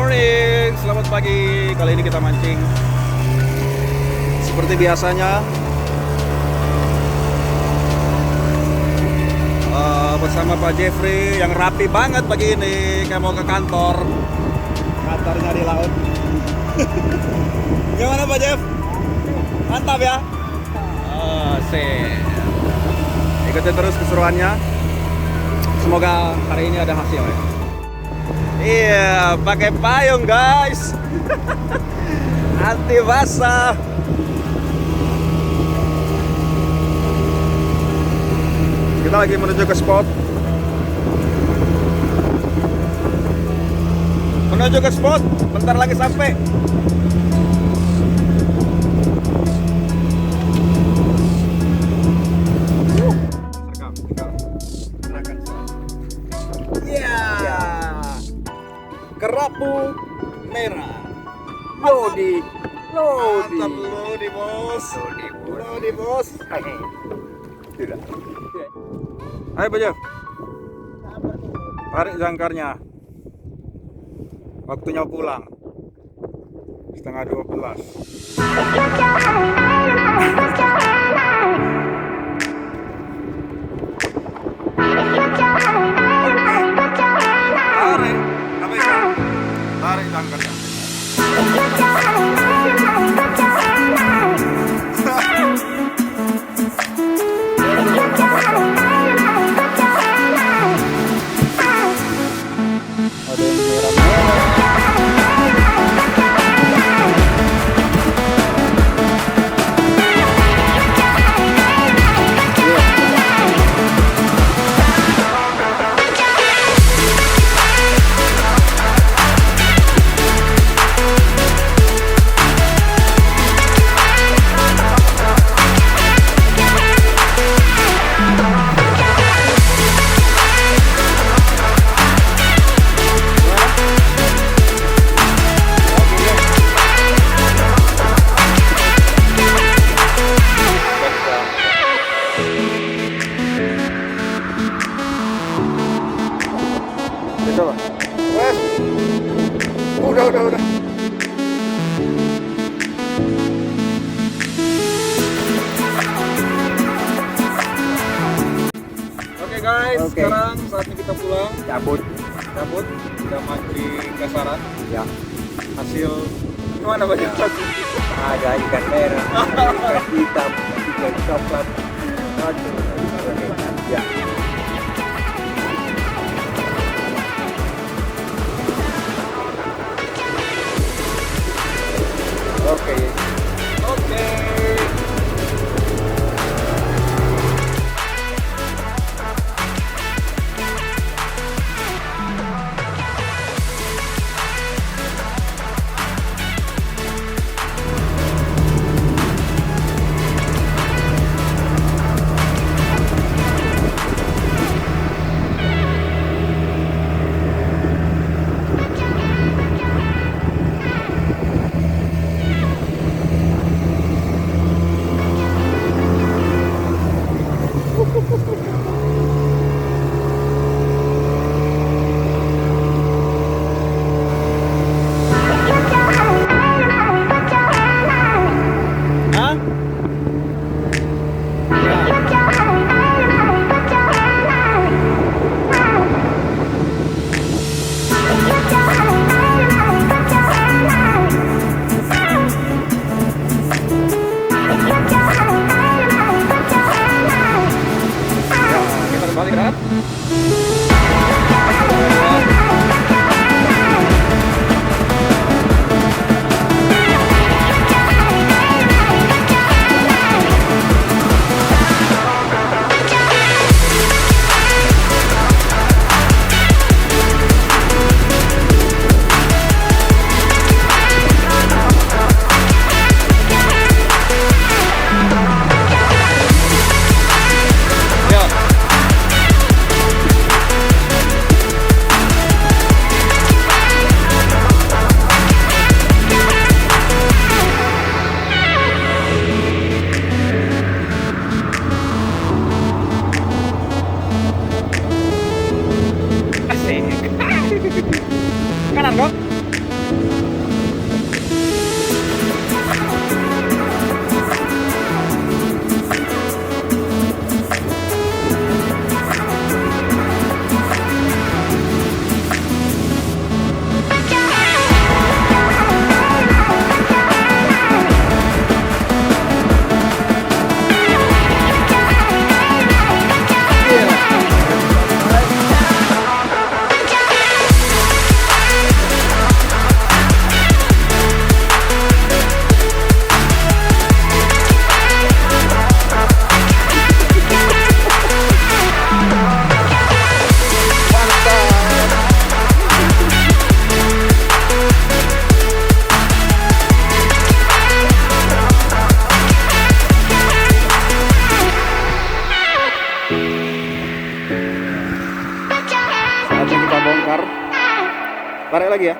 morning, selamat pagi. Kali ini kita mancing seperti biasanya bersama Pak Jeffrey yang rapi banget pagi ini. Kayak mau ke kantor. Kantornya di laut. Gimana Pak Jeff? Mantap ya? Sip. Ikuti terus keseruannya. Semoga hari ini ada hasil ya. Iya, pakai payung guys. Anti basah. Kita lagi menuju ke spot. Bentar lagi sampai. Kerapu merah. Lodi bos. Tidak. Ayo Pak Jeff. Tarik jangkarnya. Waktunya pulang. 11:30. Tarik jangkarnya. Ada yang merah. Coba. Wes. Udah. Oke guys, sekarang saatnya kita pulang. Cabut. Kita mancing kasaran. Ya. Hasil gimana banyak hasil? Ada ikan merah, ikan hitam, ikan coklat. Ya. Oke. Tarik lagi ya.